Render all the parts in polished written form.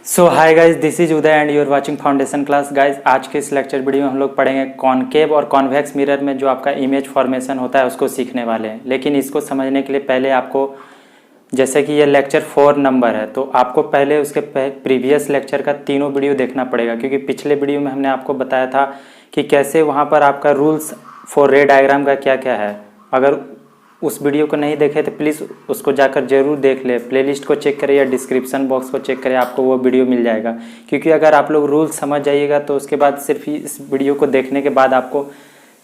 So hi guys, this is Uday and you are watching foundation class. Guys, आज के इस lecture video में हम लोग पढ़ेंगे कॉनकेव और कॉन्वेक्स मिरर में जो आपका इमेज फॉर्मेशन होता है उसको सीखने वाले हैं। लेकिन इसको समझने के लिए पहले आपको, जैसे कि ये लेक्चर 4 नंबर है, तो आपको पहले उसके प्रीवियस लेक्चर का तीनों वीडियो देखना पड़ेगा, क्योंकि पिछले वीडियो में हमने आपको बताया था कि कैसे वहाँ पर आपका रूल्स फॉर रे डायग्राम का क्या क्या है। अगर उस वीडियो को नहीं देखे तो प्लीज़ उसको जाकर जरूर देख ले, प्लेलिस्ट को चेक करें या डिस्क्रिप्शन बॉक्स को चेक करें, आपको वो वीडियो मिल जाएगा। क्योंकि अगर आप लोग रूल समझ जाइएगा तो उसके बाद सिर्फ इस वीडियो को देखने के बाद आपको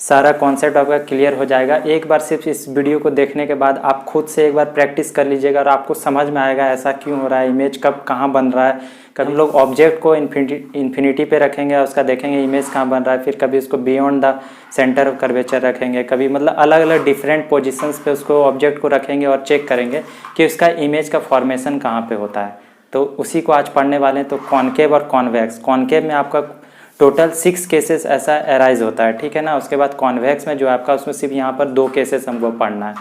सारा कॉन्सेप्ट आपका क्लियर हो जाएगा। एक बार सिर्फ इस वीडियो को देखने के बाद आप खुद से एक बार प्रैक्टिस कर लीजिएगा और आपको समझ में आएगा ऐसा क्यों हो रहा है, इमेज कब कहाँ बन रहा है। कभी हम लोग ऑब्जेक्ट को इन्फिनिटी पे रखेंगे और उसका देखेंगे इमेज कहाँ बन रहा है, फिर कभी उसको beyond the centre of curvature रखेंगे, कभी मतलब अलग अलग डिफरेंट पोजिशंस पे उसको ऑब्जेक्ट को रखेंगे और चेक करेंगे कि उसका इमेज का फॉर्मेशन कहाँ पे होता है। तो उसी को आज पढ़ने वाले हैं। तो कॉनकेव और कॉन्वेक्स, कॉनकेव में आपका टोटल 6 केसेस ऐसा अराइज होता है, ठीक है ना। उसके बाद कॉन्वेक्स में जो आपका, उसमें सिर्फ यहाँ पर 2 केसेस हमको पढ़ना है।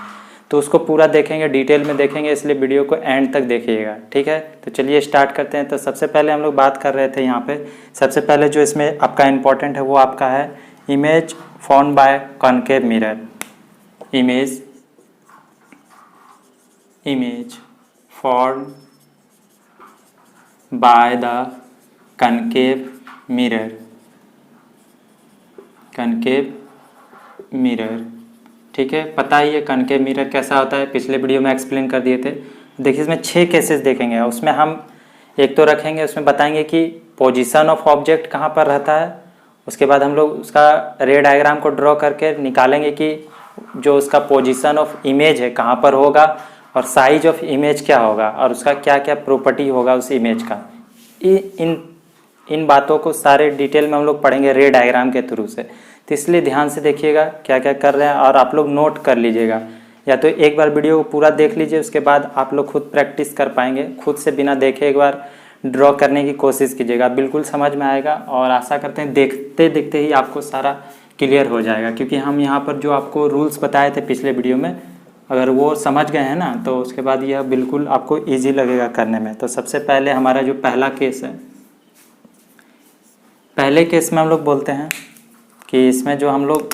तो उसको पूरा देखेंगे, डिटेल में देखेंगे, इसलिए वीडियो को एंड तक देखिएगा, ठीक है। तो चलिए स्टार्ट करते हैं। तो सबसे पहले हम लोग बात कर रहे थे यहाँ पे, सबसे पहले जो इसमें आपका इम्पोर्टेंट है वो आपका है image form by concave mirror. Image form by the concave mirror, ठीक है। पता ही है कॉनकेव मिरर कैसा होता है, पिछले वीडियो में एक्सप्लेन कर दिए थे। देखिए इसमें 6 केसेस देखेंगे, उसमें हम एक तो रखेंगे, उसमें बताएंगे कि पोजीशन ऑफ ऑब्जेक्ट कहाँ पर रहता है। उसके बाद हम लोग उसका रे डायग्राम को ड्रॉ करके निकालेंगे कि जो उसका पोजीशन ऑफ इमेज है कहाँ पर होगा और साइज ऑफ इमेज क्या होगा और उसका क्या क्या प्रॉपर्टी होगा उस इमेज का। इन बातों को सारे डिटेल में हम लोग पढ़ेंगे रे डायग्राम के थ्रू से। तो इसलिए ध्यान से देखिएगा क्या क्या कर रहे हैं और आप लोग नोट कर लीजिएगा, या तो एक बार वीडियो को पूरा देख लीजिए, उसके बाद आप लोग खुद प्रैक्टिस कर पाएंगे। खुद से बिना देखे एक बार ड्रॉ करने की कोशिश कीजिएगा, बिल्कुल समझ में आएगा। और आशा करते हैं देखते देखते ही आपको सारा क्लियर हो जाएगा, क्योंकि हम यहाँ पर जो आपको रूल्स बताए थे पिछले वीडियो में, अगर वो समझ गए हैं ना तो उसके बाद यह बिल्कुल आपको ईजी लगेगा करने में। तो सबसे पहले हमारा जो पहला केस है, पहले केस में हम लोग बोलते हैं कि इसमें जो हम लोग,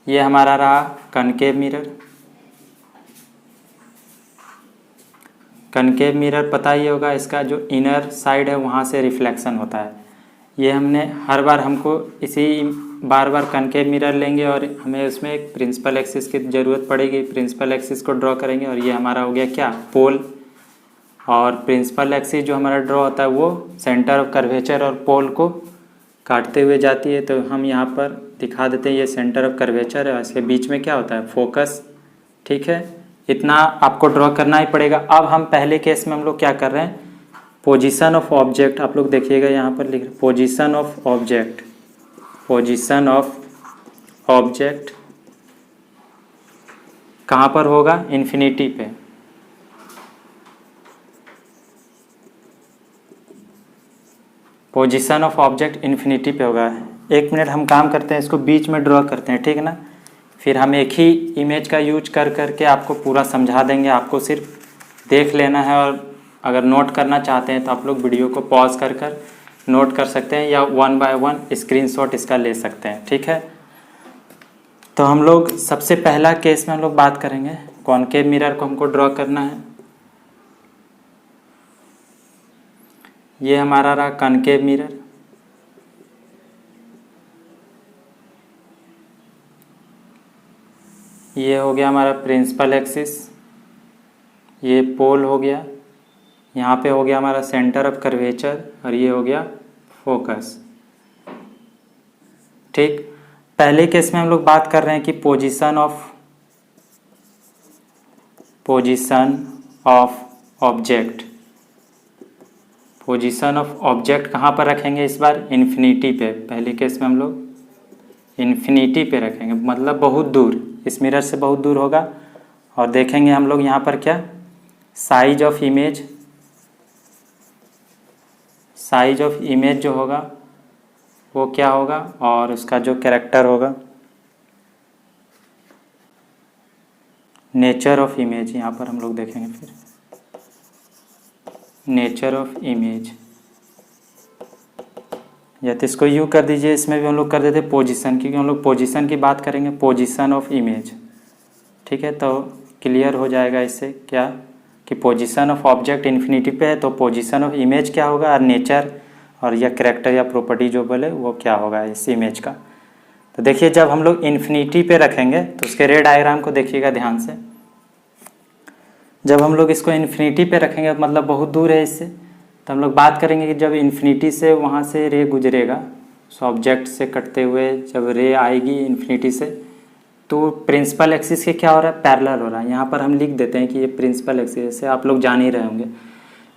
ये हमारा रहा कॉनकेव मिरर पता ही होगा, इसका जो इनर साइड है वहाँ से रिफ्लेक्शन होता है। ये हमने हर बार हमको इसी बार बार कॉनकेव मिरर लेंगे और हमें उसमें एक प्रिंसिपल एक्सिस की ज़रूरत पड़ेगी। प्रिंसिपल एक्सिस को ड्रॉ करेंगे और ये हमारा हो गया क्या, पोल। और प्रिंसिपल एक्सिस जो हमारा ड्रॉ होता है वो सेंटर ऑफ कर्वेचर और पोल को काटते हुए जाती है। तो हम यहाँ पर दिखा देते हैं, ये सेंटर ऑफ कर्वेचर है, इसके बीच में क्या होता है, फोकस, ठीक है। इतना आपको ड्रॉ करना ही पड़ेगा। अब हम पहले केस में हम लोग क्या कर रहे हैं, पोजीशन ऑफ ऑब्जेक्ट, आप लोग देखिएगा यहाँ पर लिख रहे पोजीशन ऑफ ऑब्जेक्ट कहाँ पर होगा, इन्फिनिटी पे। पोजीशन ऑफ ऑब्जेक्ट इन्फिनिटी पे होगा। 1 मिनट हम काम करते हैं, इसको बीच में ड्रॉ करते हैं, ठीक है ना। फिर हम एक ही इमेज का यूज कर करके आपको पूरा समझा देंगे, आपको सिर्फ देख लेना है। और अगर नोट करना चाहते हैं तो आप लोग वीडियो को पॉज कर कर नोट कर सकते हैं, या 1 बाय 1 स्क्रीनशॉट इसका ले सकते हैं, ठीक है। तो हम लोग सबसे पहला केस में हम लोग बात करेंगे, कॉनकेव मिरर को हमको ड्रॉ करना है। ये हमारा रहा कॉनकेव मिरर। ये हो गया हमारा प्रिंसिपल एक्सिस, ये पोल हो गया, यहाँ पे हो गया हमारा सेंटर ऑफ कर्वेचर और ये हो गया फोकस, ठीक। पहले केस में हम लोग बात कर रहे हैं कि पोजीशन ऑफ ऑब्जेक्ट कहाँ पर रखेंगे इस बार, इन्फिनिटी पे। पहले केस में हम लोग इन्फिनिटी पे रखेंगे, मतलब बहुत दूर, इस मिरर से बहुत दूर होगा। और देखेंगे हम लोग यहाँ पर क्या, साइज ऑफ इमेज जो होगा वो क्या होगा, और उसका जो कैरेक्टर होगा, नेचर ऑफ इमेज, यहाँ पर हम लोग देखेंगे फिर नेचर ऑफ इमेज या तो इसको यू कर दीजिए, इसमें भी हम लोग कर देते पोजीशन, क्योंकि हम लोग पोजीशन की बात करेंगे, पोजीशन ऑफ इमेज। ठीक है, तो क्लियर हो जाएगा इससे क्या कि पोजीशन ऑफ ऑब्जेक्ट इन्फिनिटी पे है, तो पोजीशन ऑफ इमेज क्या होगा, और नेचर और या कैरेक्टर या प्रॉपर्टी जो बोले वो क्या होगा इस इमेज का। तो देखिए जब हम लोग इन्फिनिटी पे रखेंगे तो उसके रे डायग्राम को देखिएगा ध्यान से। जब हम लोग इसको इन्फिनिटी पे रखेंगे मतलब बहुत दूर है इससे, तो हम लोग बात करेंगे कि जब इन्फिनिटी से वहाँ से रे गुजरेगा, सो ऑब्जेक्ट से कटते हुए जब रे आएगी इन्फिनिटी से, तो प्रिंसिपल एक्सिस के क्या हो रहा है, पैरेलल हो रहा है। यहाँ पर हम लिख देते हैं कि ये प्रिंसिपल एक्सिस है, आप लोग जान ही रहे होंगे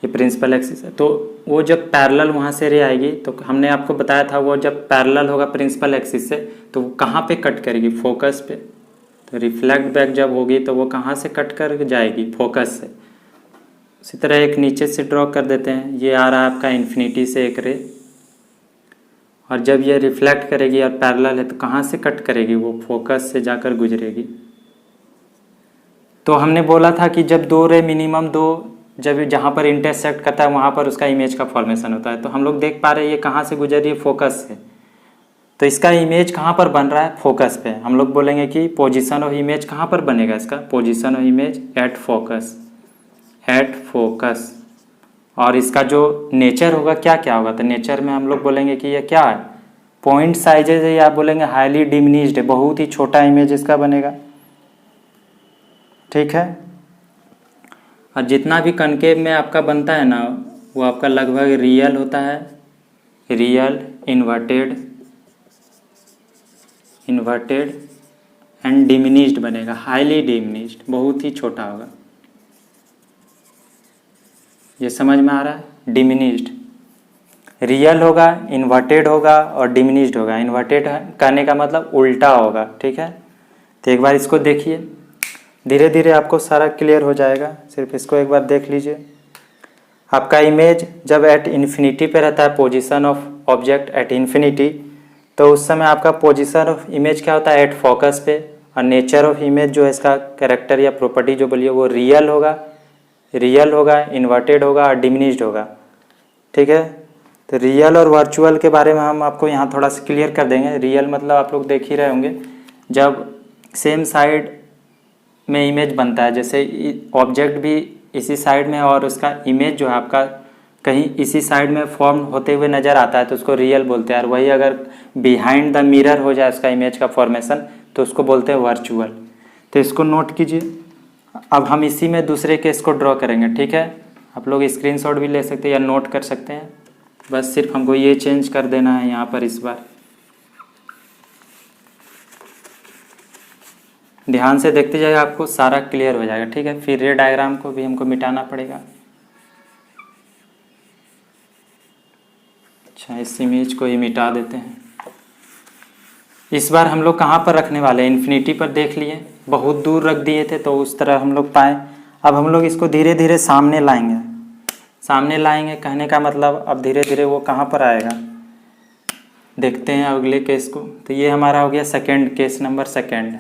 ये प्रिंसिपल एक्सिस है। तो वो जब पैरेलल वहाँ से रे आएगी, तो हमने आपको बताया था वो जब पैरेलल होगा प्रिंसिपल एक्सिस से तो वो कहाँ पे कट करेगी, फोकस पे। तो रिफ्लेक्ट बैक जब होगी तो वो कहाँ से कट कर जाएगी, फोकस से। उसी तरह एक नीचे से ड्रॉ कर देते हैं, ये आ रहा है आपका इन्फिनिटी से एक रे, और जब ये रिफ्लेक्ट करेगी और पैरेलल है तो कहाँ से कट करेगी, वो फोकस से जाकर गुजरेगी। तो हमने बोला था कि जब दो रे मिनिमम दो जब जहाँ पर इंटरसेक्ट करता है वहाँ पर उसका इमेज का फॉर्मेशन होता है। तो हम लोग देख पा रहे हैं ये कहाँ से गुजर रही है, फोकस से। तो इसका इमेज कहाँ पर बन रहा है, फोकस पे। हम लोग बोलेंगे कि पोजीशन ऑफ इमेज कहाँ पर बनेगा इसका, position of image at focus, at focus. और इसका जो नेचर होगा क्या क्या होगा, तो नेचर में हम लोग बोलेंगे कि ये क्या है, पॉइंट साइजेज है, या आप बोलेंगे हाईली डिमिनिश्ड है, बहुत ही छोटा इमेज इसका बनेगा। ठीक है, और जितना भी कनकेव में आपका बनता है ना वो आपका लगभग रियल होता है, real, inverted, inverted and diminished बनेगा, हाईली डिमिनिश्ड, बहुत ही छोटा होगा। ये समझ में आ रहा है, डिमिनिश्ड रियल होगा, इन्वर्टेड होगा और डिमिनिश्ड होगा। इन्वर्टेड कहने का मतलब उल्टा होगा। ठीक है, तो एक बार इसको देखिए, धीरे धीरे आपको सारा क्लियर हो जाएगा, सिर्फ इसको एक बार देख लीजिए। आपका इमेज जब एट इन्फिनिटी पे रहता है, position of object at infinity, तो उस समय आपका पोजीशन ऑफ इमेज क्या होता है, एट फोकस पे। और नेचर ऑफ इमेज जो है इसका कैरेक्टर या प्रॉपर्टी जो बोलिए वो रियल होगा, रियल होगा, इन्वर्टेड होगा और डिमिनिश्ड होगा। ठीक है, तो रियल और वर्चुअल के बारे में हम आपको यहाँ थोड़ा सा क्लियर कर देंगे। रियल मतलब आप लोग देख ही रहे होंगे, जब सेम साइड में इमेज बनता है, जैसे ऑब्जेक्ट भी इसी साइड में और उसका इमेज जो है आपका कहीं इसी साइड में फॉर्म होते हुए नज़र आता है तो उसको रियल बोलते हैं। और वही अगर बिहाइंड द मिरर हो जाए उसका इमेज का फॉर्मेशन तो उसको बोलते हैं वर्चुअल। तो इसको नोट कीजिए। अब हम इसी में दूसरे केस को ड्रॉ करेंगे। ठीक है, आप लोग स्क्रीनशॉट भी ले सकते हैं या नोट कर सकते हैं, बस सिर्फ हमको ये चेंज कर देना है यहाँ पर। इस बार ध्यान से देखते जाइए, आपको सारा क्लियर हो जाएगा। ठीक है, फिर रे डायग्राम को भी हमको मिटाना पड़ेगा। अच्छा, इस इमेज को ही मिटा देते हैं। इस बार हम लोग कहाँ पर रखने वाले हैं, इन्फिनिटी पर देख लिए, बहुत दूर रख दिए थे तो उस तरह हम लोग पाए। अब हम लोग इसको धीरे धीरे सामने लाएंगे। सामने लाएंगे कहने का मतलब अब धीरे धीरे वो कहाँ पर आएगा, देखते हैं अगले केस को। तो ये हमारा हो गया सेकेंड केस, नंबर सेकेंड।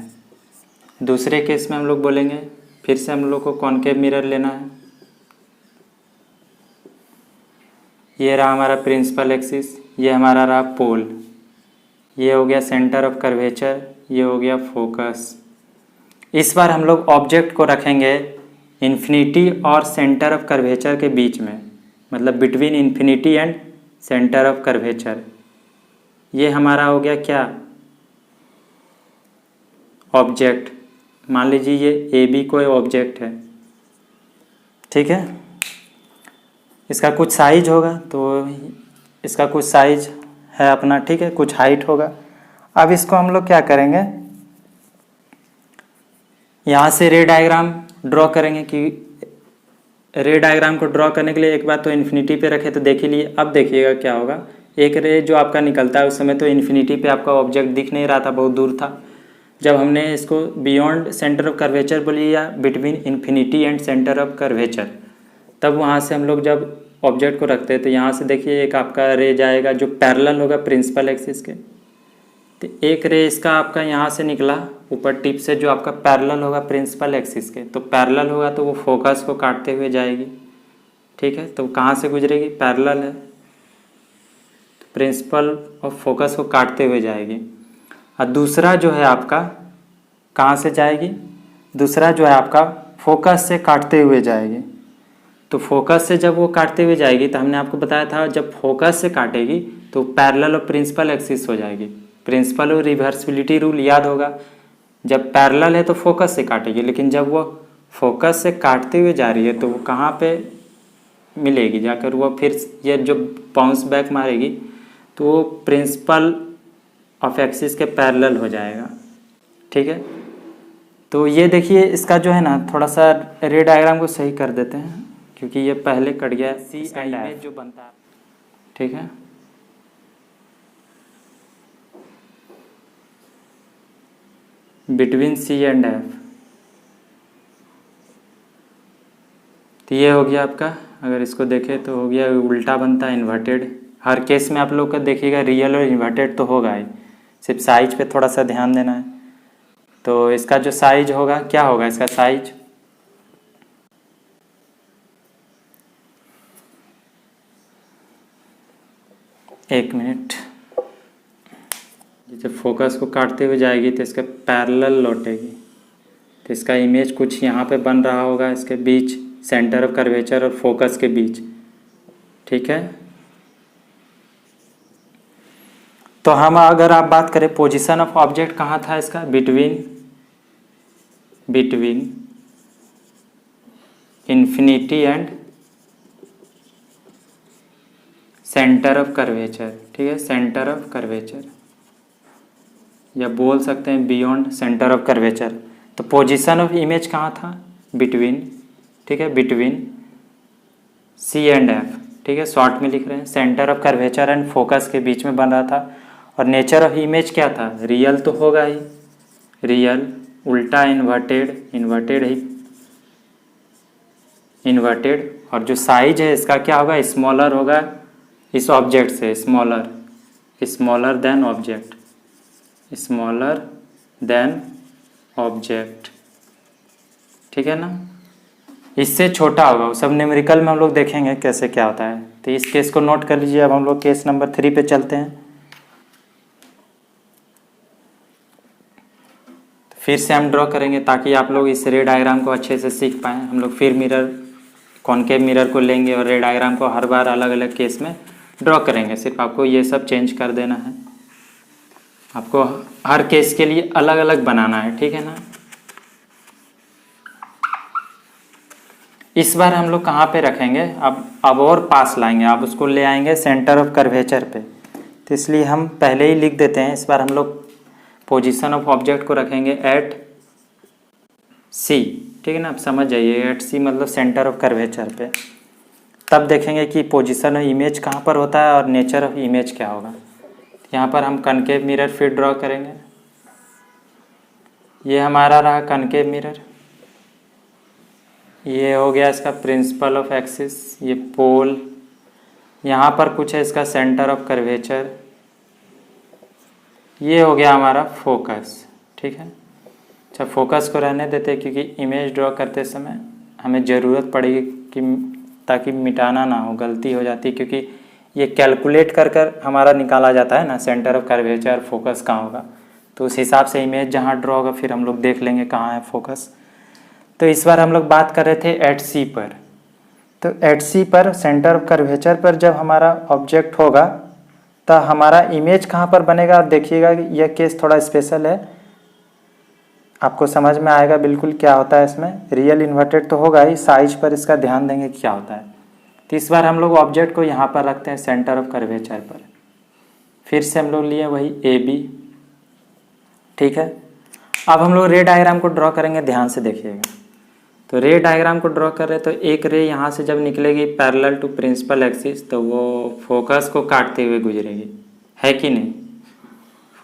दूसरे केस में हम लोग बोलेंगे, फिर से हम लोग को कॉनकेव मिरर लेना है। ये रहा हमारा प्रिंसिपल एक्सिस, ये हमारा रहा पोल, ये हो गया सेंटर ऑफ कर्वेचर, ये हो गया फोकस। इस बार हम लोग ऑब्जेक्ट को रखेंगे इन्फिनिटी और सेंटर ऑफ कर्वेचर के बीच में, मतलब between infinity and centre of curvature. ये हमारा हो गया क्या, ऑब्जेक्ट। मान लीजिए ये ए बी कोई ऑब्जेक्ट है। ठीक है, इसका कुछ साइज होगा, तो इसका कुछ साइज है अपना। ठीक है, कुछ हाइट होगा। अब इसको हम लोग क्या करेंगे, यहाँ से रे डायग्राम ड्रॉ करेंगे। कि रे डायग्राम को ड्रॉ करने के लिए एक बार तो इन्फिनिटी पे रखे तो देख ही लिए। अब देखिएगा क्या होगा, एक रे जो आपका निकलता है उस समय तो इन्फिनिटी पे आपका ऑब्जेक्ट दिख नहीं रहा था, बहुत दूर था। जब हमने इसको बियॉन्ड सेंटर ऑफ कर्वेचर बोलिए या between infinity and centre of curvature, तब वहाँ से हम लोग जब ऑब्जेक्ट को रखते हैं तो यहाँ से देखिए एक आपका रे जाएगा जो पैरेलल होगा प्रिंसिपल एक्सिस के। तो एक रे इसका आपका यहाँ से निकला ऊपर टिप से जो आपका पैरेलल होगा प्रिंसिपल एक्सिस के, तो पैरेलल होगा तो वो फोकस को काटते हुए जाएगी। ठीक है, तो कहाँ से गुजरेगी, पैरेलल है, प्रिंसिपल ऑफ फोकस को काटते हुए जाएगी। और दूसरा जो है आपका कहाँ से जाएगी, दूसरा जो है आपका फोकस से काटते हुए जाएगी। तो फोकस से जब वो काटते हुए जाएगी तो हमने आपको बताया था जब फोकस से काटेगी तो पैरेलल और प्रिंसिपल एक्सिस हो जाएगी। प्रिंसिपल और रिवर्सिबिलिटी रूल याद होगा, जब पैरेलल है तो फोकस से काटेगी, लेकिन जब वो फोकस से काटते हुए जा रही है तो वो कहाँ पे मिलेगी जाकर, वो फिर ये जो बाउंस बैक मारेगी तो वो प्रिंसिपल ऑफ एक्सिस के पैरेलल हो जाएगा। ठीक है, तो ये देखिए इसका जो है ना थोड़ा सा रे डायग्राम को सही कर देते हैं क्योंकि ये पहले कट गया है। सी एंड एफ जो बनता है, ठीक है, बिटवीन सी एंड एफ। तो ये हो गया आपका, अगर इसको देखें तो हो गया उल्टा बनता है इन्वर्टेड। हर केस में आप लोग का देखिएगा रियल और इन्वर्टेड तो होगा ही, सिर्फ साइज पे थोड़ा सा ध्यान देना है। तो इसका जो साइज होगा क्या होगा, इसका साइज एक मिनट, जब फोकस को काटते हुए जाएगी तो इसके पैरेलल लौटेगी तो इसका इमेज कुछ यहाँ पे बन रहा होगा इसके बीच, सेंटर ऑफ कर्वेचर और फोकस के बीच। ठीक है, तो हम अगर आप बात करें पोजीशन ऑफ ऑब्जेक्ट कहाँ था इसका, between infinity and centre of curvature. ठीक है, सेंटर ऑफ कर्वेचर, या बोल सकते हैं बियॉन्ड सेंटर ऑफ कर्वेचर। तो पोजीशन ऑफ इमेज कहाँ था, बिटवीन। ठीक है, बिटवीन सी एंड एफ। ठीक है, शॉर्ट में लिख रहे हैं, centre of curvature and focus के बीच में बन रहा था। और नेचर ऑफ इमेज क्या था, रियल तो होगा ही, रियल उल्टा इन्वर्टेड ही इन्वर्टेड। और जो साइज है इसका क्या होगा, स्मॉलर होगा इस ऑब्जेक्ट से, smaller than object, smaller than object. ठीक है ना, इससे छोटा होगा वो सब न्यूमेरिकल में हम लोग देखेंगे कैसे क्या होता है। तो इस केस को नोट कर लीजिए। अब हम लोग केस नंबर 3 पे चलते हैं। तो फिर से हम ड्रॉ करेंगे ताकि आप लोग इस रे डायग्राम को अच्छे से सीख पाएँ। हम लोग फिर मिरर, कॉनकेव मिरर को लेंगे और रे डायग्राम को हर बार अलग अलग केस में ड्रॉ करेंगे। सिर्फ आपको ये सब चेंज कर देना है, आपको हर केस के लिए अलग अलग बनाना है। ठीक है ना, इस बार हम लोग कहाँ पे रखेंगे, अब और पास लाएंगे, आप उसको ले आएंगे सेंटर ऑफ कर्वेचर पे। तो इसलिए हम पहले ही लिख देते हैं, इस बार हम लोग पोजीशन ऑफ ऑब्जेक्ट को रखेंगे एट सी। ठीक है ना, आप समझ जाइए, एट सी मतलब सेंटर ऑफ कर्वेचर पे। तब देखेंगे कि पोजीशन ऑफ इमेज कहाँ पर होता है और नेचर ऑफ इमेज क्या होगा। यहाँ पर हम कनकेव मिरर फिर ड्रॉ करेंगे। ये हमारा रहा कनकेव मिरर, ये हो गया इसका प्रिंसिपल ऑफ एक्सिस, ये पोल, यहाँ पर कुछ है इसका सेंटर ऑफ कर्वेचर, ये हो गया हमारा फोकस। ठीक है, अच्छा फोकस को रहने देते हैं क्योंकि इमेज ड्रॉ करते समय हमें ज़रूरत पड़ेगी कि ताकि मिटाना ना हो, गलती हो जाती है क्योंकि ये कैलकुलेट कर कर हमारा निकाला जाता है ना सेंटर ऑफ कर्वेचर फोकस कहाँ होगा। तो उस हिसाब से इमेज जहाँ ड्रॉ होगा फिर हम लोग देख लेंगे कहाँ है फोकस। तो इस बार हम लोग बात कर रहे थे एट सी पर। तो एट सी पर सेंटर ऑफ कर्वेचर पर जब हमारा ऑब्जेक्ट होगा तो हमारा इमेज कहाँ पर बनेगा। आप देखिएगा यह केस थोड़ा स्पेशल है, आपको समझ में आएगा बिल्कुल क्या होता है इसमें। रियल इन्वर्टेड तो होगा ही, साइज पर इसका ध्यान देंगे क्या होता है। तो इस बार हम लोग ऑब्जेक्ट को यहाँ पर रखते हैं सेंटर ऑफ कर्वेचर पर। फिर से हम लोग लिए वही ए बी। ठीक है, अब हम लोग रे डायग्राम को ड्रॉ करेंगे, ध्यान से देखिएगा। तो रे डायग्राम को ड्रॉ कर रहे तो एक रे यहाँ से जब निकलेगी पैरेलल टू प्रिंसिपल एक्सिस तो वो फोकस को काटते हुए गुजरेगी, है कि नहीं,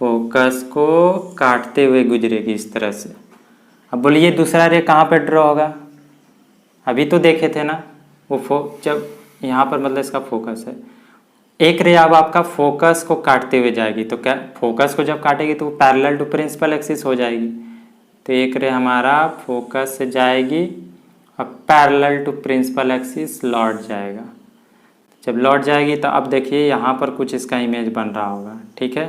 फोकस को काटते हुए गुजरेगी इस तरह से। अब बोलिए दूसरा रे कहाँ पे ड्रॉ होगा, अभी तो देखे थे ना वो जब यहाँ पर मतलब इसका फोकस है। एक रे अब आपका फोकस को काटते हुए जाएगी तो क्या, फोकस को जब काटेगी तो वो पैरेलल टू प्रिंसिपल एक्सिस हो जाएगी। तो एक रे हमारा फोकस से जाएगी और पैरेलल टू प्रिंसिपल एक्सिस लौट जाएगा। जब लौट जाएगी तो अब देखिए यहाँ पर कुछ इसका इमेज बन रहा होगा, ठीक है।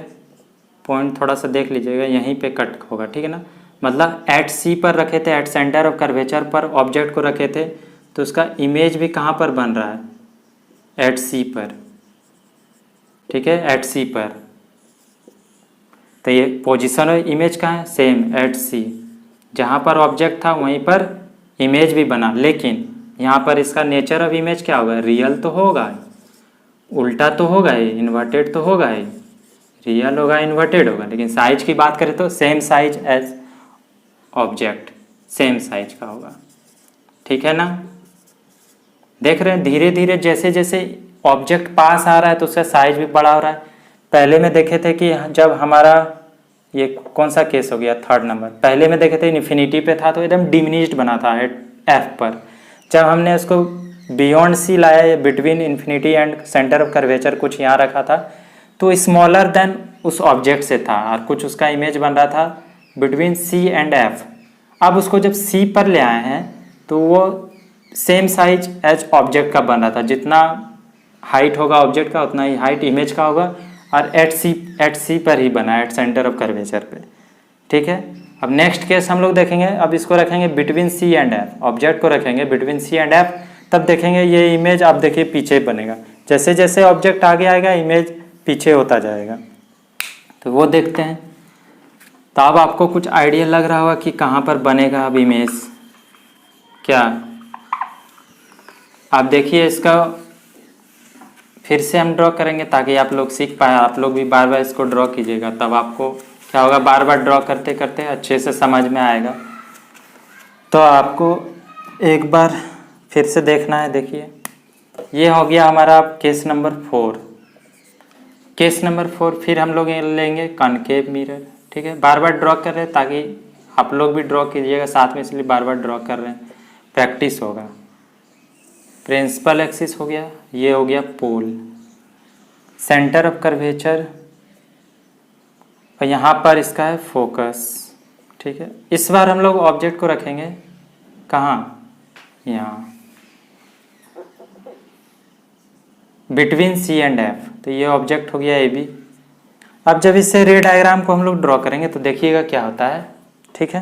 पॉइंट थोड़ा सा देख लीजिएगा, यहीं पे कट होगा, ठीक है ना। मतलब एट सी पर रखे थे, एट सेंटर ऑफ कर्वेचर पर ऑब्जेक्ट को रखे थे, तो उसका इमेज भी कहाँ पर बन रहा है, एट सी पर, ठीक है, एट सी पर। तो ये पोजीशन और इमेज कहाँ है, सेम एट सी, जहाँ पर ऑब्जेक्ट था वहीं पर इमेज भी बना। लेकिन यहाँ पर इसका नेचर ऑफ इमेज क्या होगा, रियल तो होगा, उल्टा तो होगा ही, इन्वर्टेड तो होगा ही, रियल होगा इन्वर्टेड होगा। लेकिन साइज की बात करें तो same size as object, same size का होगा, ठीक है ना। देख रहे हैं धीरे धीरे जैसे जैसे ऑब्जेक्ट पास आ रहा है तो उसका साइज भी बड़ा हो रहा है। पहले में देखे थे कि जब हमारा ये कौन सा केस हो गया, थर्ड नंबर, पहले में देखे थे इन्फिनिटी पे था तो एकदम डिमिनिश्ड बना था एफ पर। जब हमने उसको बियॉन्ड सी लाया, या between infinity and centre of curvature कुछ यहाँ रखा था, तो स्मॉलर देन उस ऑब्जेक्ट से था और कुछ उसका इमेज बन रहा था बिटवीन सी एंड एफ। अब उसको जब सी पर ले आए हैं तो वो सेम साइज एज ऑब्जेक्ट का बन रहा था, जितना हाइट होगा ऑब्जेक्ट का उतना ही हाइट इमेज का होगा, और एट सी पर ही बना, एट सेंटर ऑफ कर्वेचर पे, ठीक है। अब नेक्स्ट केस हम लोग देखेंगे, अब इसको रखेंगे between C and F, object को रखेंगे बिटवीन सी एंड एफ, तब देखेंगे ये इमेज आप देखिए पीछे बनेगा, जैसे जैसे ऑब्जेक्ट आगे आएगा इमेज पीछे होता जाएगा। तो वो देखते हैं। तो अब आपको कुछ आइडिया लग रहा होगा कि कहाँ पर बनेगा अब इमेज, क्या आप देखिए इसका फिर से हम ड्रॉ करेंगे ताकि आप लोग सीख पाए, आप लोग भी बार बार इसको ड्रॉ कीजिएगा, तब आपको क्या होगा, बार बार ड्रॉ करते करते अच्छे से समझ में आएगा। तो आपको एक बार फिर से देखना है। देखिए ये हो गया हमारा केस नंबर 4। केस नंबर 4 फिर हम लोग लेंगे कॉनकेव मिरर, ठीक है। बार बार ड्रॉ कर रहे हैं ताकि आप लोग भी ड्रॉ कीजिएगा साथ में, इसलिए बार बार ड्रॉ कर रहे हैं, प्रैक्टिस होगा। प्रिंसिपल एक्सिस हो गया, ये हो गया पोल, सेंटर ऑफ कर्वेचर, और यहाँ पर इसका है फोकस, ठीक है। इस बार हम लोग ऑब्जेक्ट को रखेंगे कहाँ, यहाँ बिटवीन सी एंड एफ। तो ये ऑब्जेक्ट हो गया ए बी। अब जब इससे रे डायग्राम को हम लोग ड्रॉ करेंगे तो देखिएगा क्या होता है, ठीक है।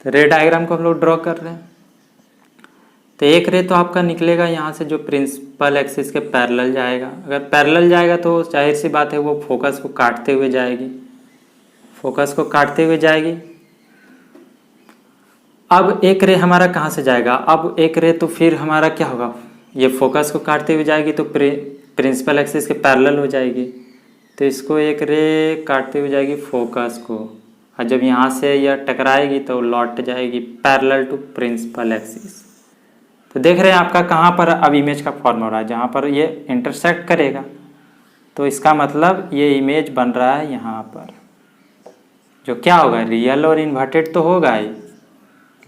तो रे डायग्राम को हम लोग ड्रॉ कर रहे हैं। तो एक रे तो आपका निकलेगा यहाँ से जो प्रिंसिपल एक्सिस के पैरेलल जाएगा। अगर पैरेलल जाएगा तो जाहिर सी बात है वो फोकस को काटते हुए जाएगी, फोकस को काटते हुए जाएगी। अब एक रे हमारा कहाँ से जाएगा, अब एक रे तो फिर हमारा क्या होगा, ये फोकस को काटते हुए जाएगी तो प्रिंसिपल एक्सिस के पैरेलल हो जाएगी। तो इसको एक रे काटते हुए जाएगी फोकस को, और जब यहाँ से यह टकराएगी तो लौट जाएगी पैरेलल टू प्रिंसिपल एक्सिस। तो देख रहे हैं आपका कहाँ पर अब इमेज का फॉर्म हो रहा है, जहाँ पर ये इंटरसेक्ट करेगा। तो इसका मतलब ये इमेज बन रहा है यहाँ पर, जो क्या होगा, रियल और इन्वर्टेड तो होगा ही,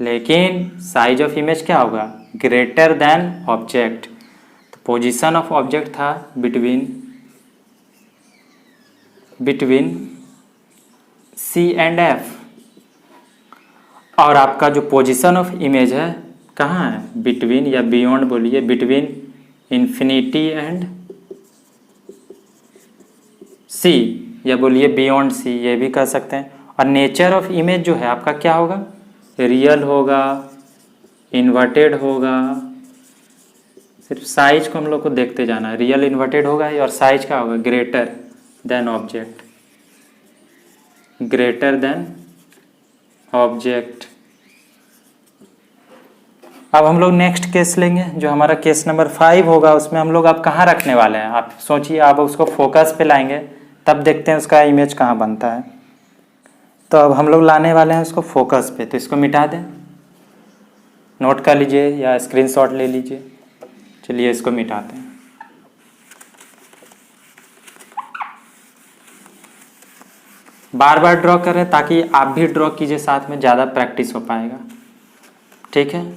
लेकिन साइज ऑफ इमेज क्या होगा, ग्रेटर देन ऑब्जेक्ट। तो पोजीशन ऑफ ऑब्जेक्ट था बिटवीन सी एंड एफ, और आपका जो पोजीशन ऑफ इमेज है कहाँ है, बिटवीन या बियॉन्ड बोलिए, बिटवीन इन्फिनिटी एंड सी, या बोलिए बियॉन्ड सी, ये भी कर सकते हैं। और नेचर ऑफ इमेज जो है आपका क्या होगा, रियल होगा, इन्वर्टेड होगा। सिर्फ साइज को हम लोग को देखते जाना है, रियल इन्वर्टेड होगा ही, और साइज का होगा greater than object, greater than object. अब हम लोग नेक्स्ट केस लेंगे जो हमारा केस नंबर 5 होगा। उसमें हम लोग अब कहाँ रखने वाले हैं, आप सोचिए, आप उसको फोकस पे लाएंगे तब देखते हैं उसका इमेज कहाँ बनता है। तो अब हम लोग लाने वाले हैं उसको फोकस पे, तो इसको मिटा दें, नोट कर लीजिए या स्क्रीनशॉट ले लीजिए। चलिए इसको मिटाते हैं। बार बार ड्रॉ कर रहे हैं ताकि आप भी ड्रॉ कीजिए, साथ में ज़्यादा प्रैक्टिस हो पाएगा, ठीक है।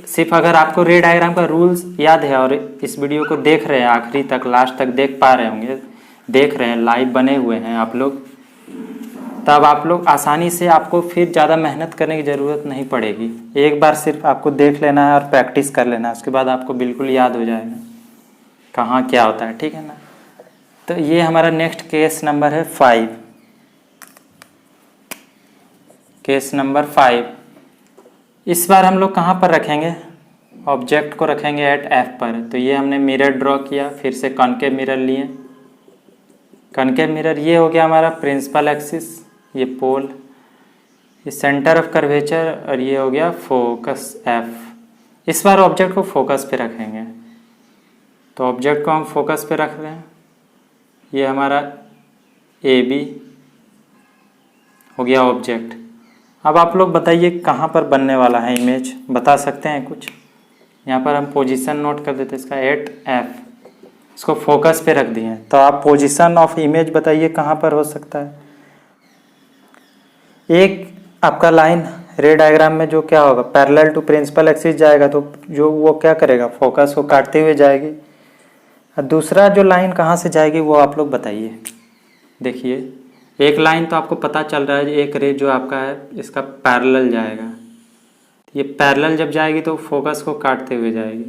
सिर्फ अगर आपको रे डायग्राम का रूल्स याद है और इस वीडियो को देख रहे हैं आखिरी तक, लास्ट तक देख पा रहे होंगे, देख रहे हैं, लाइव बने हुए हैं आप लोग, तब आप लोग आसानी से, आपको फिर ज़्यादा मेहनत करने की ज़रूरत नहीं पड़ेगी। एक बार सिर्फ आपको देख लेना है और प्रैक्टिस कर लेना है, उसके बाद आपको बिल्कुल याद हो जाएगा कहाँ क्या होता है, ठीक है ना। तो ये हमारा नेक्स्ट केस नंबर है 5। केस नंबर 5, इस बार हम लोग कहाँ पर रखेंगे, ऑब्जेक्ट को रखेंगे एट एफ पर। तो ये हमने मिरर ड्रॉ किया, फिर से कॉनकेव मिरर लिए। कॉनकेव मिरर ये हो गया हमारा प्रिंसिपल एक्सिस, ये पोल, ये सेंटर ऑफ कर्वेचर, और ये हो गया फोकस एफ। इस बार ऑब्जेक्ट को फोकस पे रखेंगे, तो ऑब्जेक्ट को हम फोकस पे रख रहे हैं। ये हमारा ए बी हो गया ऑब्जेक्ट। अब आप लोग बताइए कहाँ पर बनने वाला है इमेज, बता सकते हैं कुछ। यहाँ पर हम पोजीशन नोट कर देते हैं इसका एट एफ, इसको फोकस पे रख दिए। तो आप पोजीशन ऑफ इमेज बताइए कहाँ पर हो सकता है। एक आपका लाइन रे डायग्राम में जो क्या होगा, पैरेलल टू प्रिंसिपल एक्सिस जाएगा, तो जो वो क्या करेगा, फोकस को काटते हुए जाएगी। और दूसरा जो लाइन कहाँ से जाएगी वो आप लोग बताइए। देखिए एक लाइन तो आपको पता चल रहा है, एक रे जो आपका है इसका पैरेलल जाएगा। ये पैरेलल जब जाएगी तो फोकस को काटते हुए जाएगी,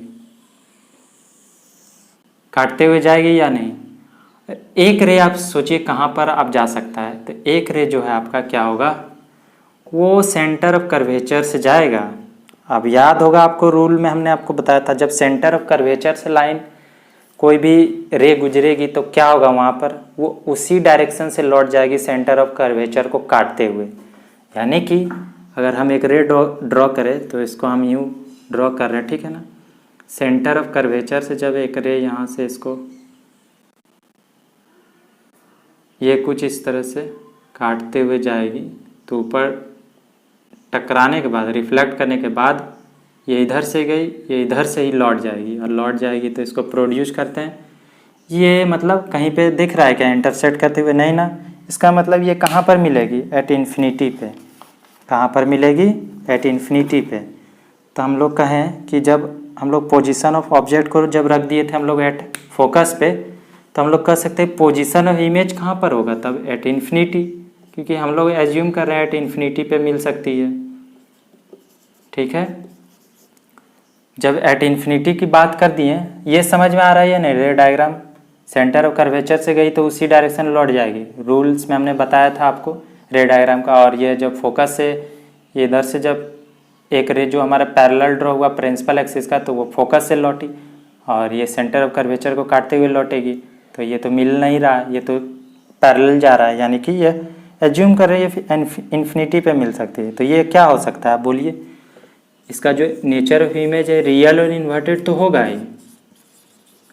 काटते हुए जाएगी या नहीं। एक रे आप सोचिए कहाँ पर आप जा सकता है, तो एक रे जो है आपका क्या होगा, वो सेंटर ऑफ कर्वेचर से जाएगा। अब याद होगा आपको, रूल में हमने आपको बताया था, जब सेंटर ऑफ कर्वेचर से लाइन कोई भी रे गुजरेगी तो क्या होगा वहाँ पर, वो उसी डायरेक्शन से लौट जाएगी सेंटर ऑफ कर्वेचर को काटते हुए। यानी कि अगर हम एक रे ड्रॉ करें तो इसको हम यूँ ड्रॉ कर रहे हैं, ठीक है ना। सेंटर ऑफ कर्वेचर से जब एक रे यहाँ से इसको ये कुछ इस तरह से काटते हुए जाएगी, तो ऊपर टकराने के बाद, रिफ्लेक्ट करने के बाद ये इधर से गई, ये इधर से ही लौट जाएगी, और लौट जाएगी तो इसको प्रोड्यूस करते हैं। ये मतलब कहीं पे दिख रहा है क्या इंटरसेक्ट करते हुए, नहीं ना। इसका मतलब ये कहाँ पर मिलेगी, एट इन्फिनिटी पे। कहाँ पर मिलेगी, एट इन्फिनिटी पे। तो हम लोग कहें कि जब हम लोग पोजीशन ऑफ ऑब्जेक्ट को जब रख दिए थे हम लोग एट फोकस पे, तो हम लोग कह सकते हैं पोजीशन ऑफ इमेज कहाँ पर होगा, तब एट इन्फिनिटी, क्योंकि हम लोग एज्यूम कर रहे हैं एट इन्फिनिटी पे मिल सकती है, ठीक है। जब एट इन्फिनिटी की बात कर दिए, ये समझ में आ रहा है या नहीं। रे डायग्राम सेंटर ऑफ कर्वेचर से गई तो उसी डायरेक्शन में लौट जाएगी, रूल्स में हमने बताया था आपको रे डायग्राम का। और ये जब फोकस से ये इधर से जब एक रे जो हमारा पैरेलल ड्रॉ हुआ प्रिंसिपल एक्सिस का, तो वो फोकस से लौटी, और ये सेंटर ऑफ कर्वेचर को काटते हुए लौटेगी। तो ये तो मिल नहीं रहा, ये तो पैरेलल जा रहा है, यानी कि ये एज्यूम कर रही है इन्फिनिटी पे मिल सकती है। तो ये क्या हो सकता है आप बोलिए। इसका जो नेचर ऑफ इमेज है रियल और इन्वर्टेड तो होगा ही,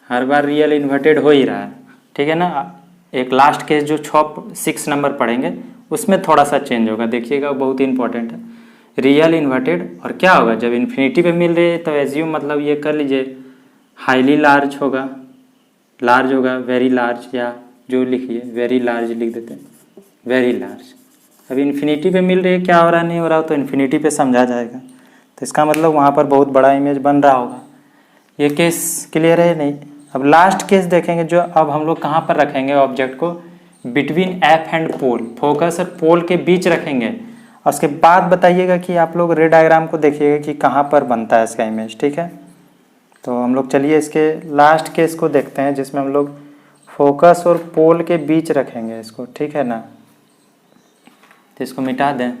हर बार रियल इन्वर्टेड हो ही रहा है, ठीक है ना। एक लास्ट केस जो 6 नंबर पढ़ेंगे उसमें थोड़ा सा चेंज होगा, देखिएगा बहुत इंपॉर्टेंट है। रियल इन्वर्टेड, और क्या होगा जब इन्फिनिटी पे मिल रही है तो एज्यूम, मतलब ये कर लीजिए हाईली लार्ज होगा, लार्ज होगा, वेरी लार्ज, या जो लिखिए वेरी लार्ज लिख देते हैं, वेरी लार्ज। अब इन्फिनिटी पे मिल रही है, क्या हो रहा नहीं हो रहा हो, तो इन्फिनिटी पे समझा जाएगा। तो इसका मतलब वहाँ पर बहुत बड़ा इमेज बन रहा होगा। ये केस क्लियर है नहीं। अब लास्ट केस देखेंगे, जो अब हम लोग कहाँ पर रखेंगे ऑब्जेक्ट को, between F and pole, focus और पोल के बीच रखेंगे। और उसके बाद बताइएगा कि आप लोग रे डायग्राम को देखिएगा कि कहाँ पर बनता है इसका इमेज, ठीक है। तो हम लोग चलिए इसके लास्ट केस को देखते हैं, जिसमें हम लोग फोकस और पोल के बीच रखेंगे इसको, ठीक है ना। तो इसको मिटा दें।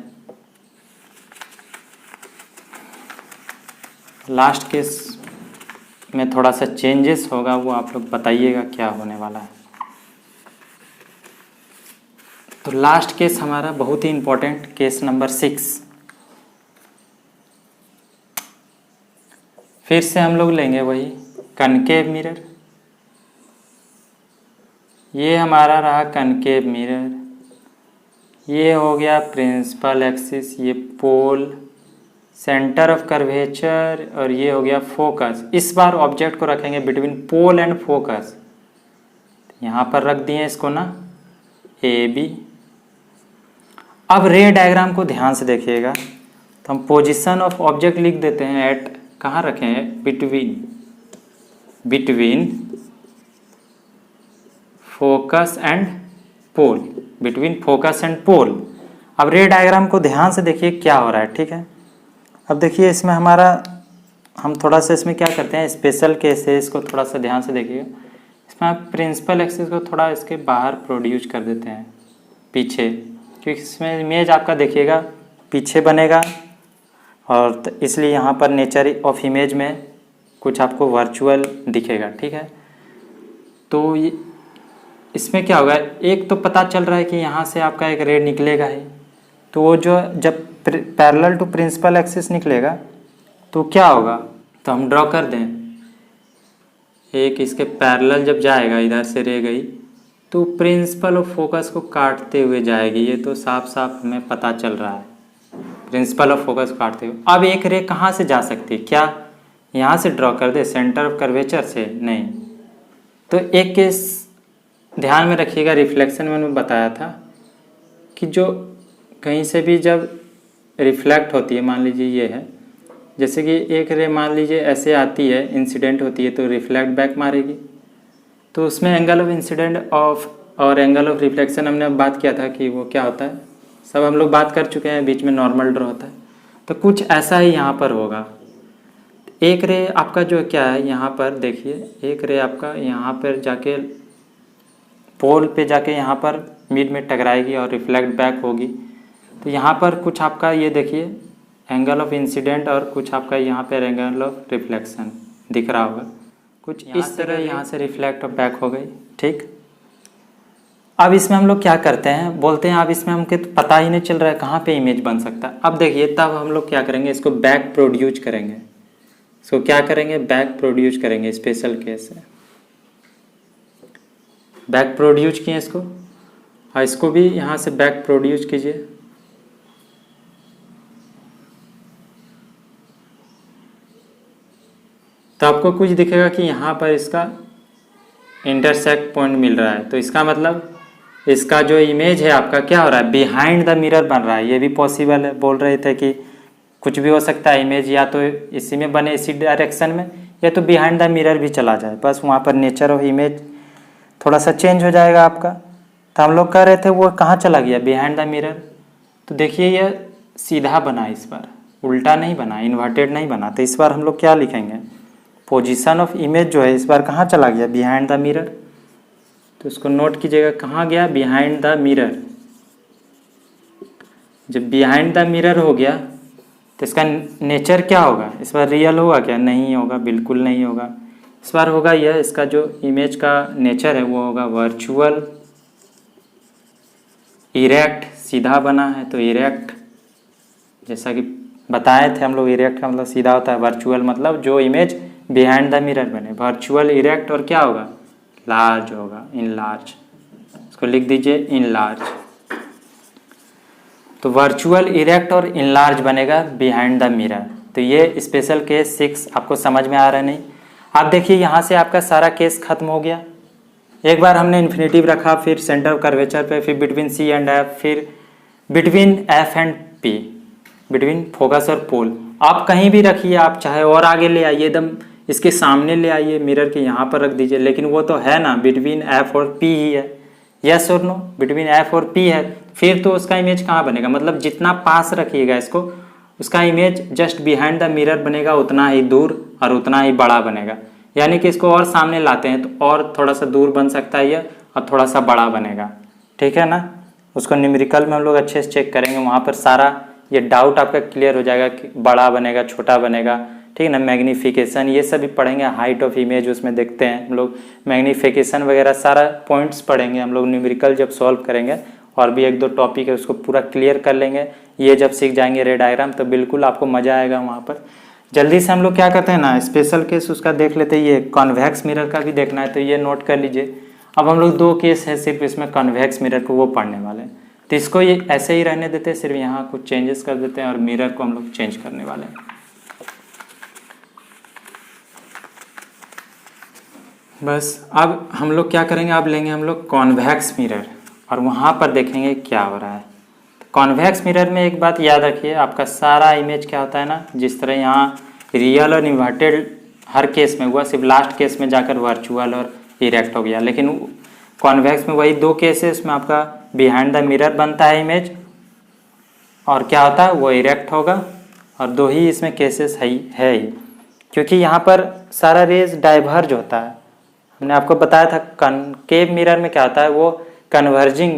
लास्ट केस में थोड़ा सा चेंजेस होगा, वो आप लोग बताइएगा क्या होने वाला है। तो लास्ट केस हमारा बहुत ही इंपॉर्टेंट, केस नंबर 6। फिर से हम लोग लेंगे वही कनकेव मिरर। ये हमारा रहा कनकेव मिरर, ये हो गया प्रिंसिपल एक्सिस, ये पोल, सेंटर ऑफ कर्वेचर, और ये हो गया फोकस। इस बार ऑब्जेक्ट को रखेंगे बिटवीन पोल एंड फोकस। यहाँ पर रख दिए इसको ना ए बी। अब रे डायग्राम को ध्यान से देखिएगा, तो हम पोजीशन ऑफ ऑब्जेक्ट लिख देते हैं एट, कहाँ रखे हैं, between focus and pole, between focus and pole. अब रे डायग्राम को ध्यान से देखिए क्या हो रहा है, ठीक है। अब देखिए इसमें हम थोड़ा सा इसमें क्या करते हैं, स्पेशल केस है, इसको थोड़ा सा ध्यान से देखिएगा। इसमें आप प्रिंसिपल एक्सिस को थोड़ा इसके बाहर प्रोड्यूस कर देते हैं पीछे, क्योंकि इसमें इमेज आपका देखिएगा पीछे बनेगा, और इसलिए यहाँ पर नेचर ऑफ इमेज में कुछ आपको वर्चुअल दिखेगा, ठीक है। तो ये इसमें क्या होगा, एक तो पता चल रहा है कि यहाँ से आपका एक रे निकलेगा ही, तो वो जो जब पैरेलल टू प्रिंसिपल एक्सिस निकलेगा तो क्या होगा, तो हम ड्रॉ कर दें, एक इसके पैरेलल जब जाएगा, इधर से रे गई तो प्रिंसिपल और फोकस को काटते हुए जाएगी, ये तो साफ साफ हमें पता चल रहा है, प्रिंसिपल और फोकस काटते हुए। अब एक रे कहाँ से जा सकती है, क्या यहाँ से ड्रॉ कर दे सेंटर ऑफ कर्वेचर से, नहीं। तो एक केस ध्यान में रखिएगा, रिफ्लेक्शन में मैंने बताया था कि जो कहीं से भी जब रिफ्लेक्ट होती है, मान लीजिए ये है, जैसे कि एक रे मान लीजिए ऐसे आती है, इंसिडेंट होती है तो रिफ्लेक्ट बैक मारेगी, तो उसमें एंगल ऑफ इंसिडेंट और एंगल ऑफ रिफ्लेक्शन हमने बात किया था कि वो क्या होता है, सब हम लोग बात कर चुके हैं, बीच में नॉर्मल ड्रॉ होता है। तो कुछ ऐसा ही यहाँ पर होगा, एक रे आपका जो क्या है यहाँ पर देखिए, एक रे आपका यहाँ पर जाके पोल पे जाके यहाँ पर मिड में टकराएगी और रिफ्लेक्ट बैक होगी। तो यहाँ पर कुछ आपका ये देखिए एंगल ऑफ इंसिडेंट और कुछ आपका यहाँ पर एंगल ऑफ रिफ्लेक्शन दिख रहा होगा, कुछ इस तरह यहाँ से रिफ्लेक्ट और बैक हो गई, ठीक। अब इसमें हम लोग क्या करते हैं, बोलते हैं अब इसमें हमको तो पता ही नहीं चल रहा है कहाँ पे इमेज बन सकता है। अब देखिए तब हम लोग क्या करेंगे, इसको बैक प्रोड्यूस करेंगे, इसको क्या करेंगे, बैक प्रोड्यूस करेंगे। स्पेशल केस है, बैक प्रोड्यूस किए इसको, और इसको भी यहाँ से बैक प्रोड्यूस कीजिए। तो आपको कुछ दिखेगा कि यहाँ पर इसका इंटरसेक्ट पॉइंट मिल रहा है, तो इसका मतलब इसका जो इमेज है आपका क्या हो रहा है, बिहाइंड द मिरर बन रहा है। ये भी पॉसिबल है, बोल रहे थे कि कुछ भी हो सकता है, इमेज या तो इसी में बने इसी डायरेक्शन में, या तो बिहाइंड द मिरर भी चला जाए, बस वहाँ पर नेचर ऑफ इमेज थोड़ा सा चेंज हो जाएगा आपका। तो हम लोग कह रहे थे वो कहाँ चला गया, बिहाइंड द मिरर। तो देखिए ये सीधा बना, इस बार उल्टा नहीं बना, इन्वर्टेड नहीं बना। तो इस बार हम लोग क्या लिखेंगे, पोजीशन ऑफ इमेज जो है इस बार कहाँ चला गया, बिहाइंड द मिरर। तो इसको नोट कीजिएगा, कहाँ गया, बिहाइंड द मिरर। जब बिहाइंड द मिरर हो गया तो इसका नेचर क्या होगा, इस बार रियल होगा क्या, नहीं होगा, बिल्कुल नहीं होगा। इस बार होगा यह, इसका जो इमेज का नेचर है वो होगा वर्चुअल इरेक्ट। सीधा बना है तो इरेक्ट, जैसा कि बताए थे हम लोग, इरेक्ट का मतलब सीधा होता है, वर्चुअल मतलब जो इमेज बिहाइंड द मिरर बने, वर्चुअल इरेक्ट, और क्या होगा, लार्ज होगा, इन लार्ज। इसको लिख दीजिए इन लार्ज। तो वर्चुअल इरेक्ट और इन लार्ज बनेगा बिहाइंड द मिरर। तो ये स्पेशल केस 6 आपको समझ में आ रहा है नहीं। आप देखिए यहाँ से आपका सारा केस खत्म हो गया। एक बार हमने इन्फिनेटिव रखा, फिर सेंटर ऑफ कर्वेचर पे, फिर बिटवीन सी एंड एफ, फिर between F and P, between focus और पोल। आप कहीं भी रखिए, आप चाहे और आगे ले आइए, एकदम इसके सामने ले आइए, मिरर के यहाँ पर रख दीजिए, लेकिन वो तो है ना, बिटवीन एफ और पी ही है। यस और नो, बिटवीन एफ और पी है, फिर तो उसका इमेज कहाँ बनेगा, मतलब जितना पास रखिएगा इसको, उसका image just behind the mirror बनेगा, उतना ही दूर और उतना ही बड़ा बनेगा। यानी कि इसको और सामने लाते हैं तो और थोड़ा सा दूर बन सकता है यह, और थोड़ा सा बड़ा बनेगा, ठीक है ना। उसको न्यूमेरिकल में हम लोग अच्छे से चेक करेंगे, वहाँ पर सारा ये डाउट आपका क्लियर हो जाएगा कि बड़ा बनेगा, छोटा बनेगा, ठीक है ना। मैग्नीफिकेशन ये सब भी पढ़ेंगे, हाइट ऑफ इमेज उसमें देखते हैं हम लोग, मैग्नीफिकेशन वगैरह सारा पॉइंट्स पढ़ेंगे हम लोग न्यूमेरिकल जब सॉल्व करेंगे। और भी 1-2 टॉपिक है उसको पूरा क्लियर कर लेंगे। ये जब सीख जाएंगे रे डायग्राम तो बिल्कुल आपको मज़ा आएगा वहाँ पर। जल्दी से हम लोग क्या करते हैं ना, स्पेशल केस उसका देख लेते हैं, ये कॉन्वेक्स मिरर का भी देखना है तो ये नोट कर लीजिए। अब हम लोग 2 केस है सिर्फ इसमें कॉन्वेक्स मिरर को वो पढ़ने वाले हैं, तो इसको ये ऐसे ही रहने देते हैं, सिर्फ यहाँ कुछ चेंजेस कर देते हैं और मिरर को हम लोग चेंज करने वाले हैं। बस अब हम लोग क्या करेंगे, अब लेंगे हम लोग कॉन्वेक्स मिरर और वहाँ पर देखेंगे क्या हो रहा है। तो कॉन्वेक्स मिरर में एक बात याद रखिए, आपका सारा इमेज क्या होता है ना, जिस तरह यहाँ रियल और इन्वर्टेड हर केस में हुआ, सिर्फ लास्ट केस में जाकर वर्चुअल और इरेक्ट हो गया, लेकिन कॉन्वेक्स में वही 2 केस है, उसमें आपका बिहाइंड द मिरर बनता है इमेज और क्या होता है वो इरेक्ट होगा, और 2 ही इसमें केसेस है ही, क्योंकि यहाँ पर सारा रेज डाइवर्ज होता है। हमने आपको बताया था कॉनकेव मिरर में क्या होता है, वो कन्वर्जिंग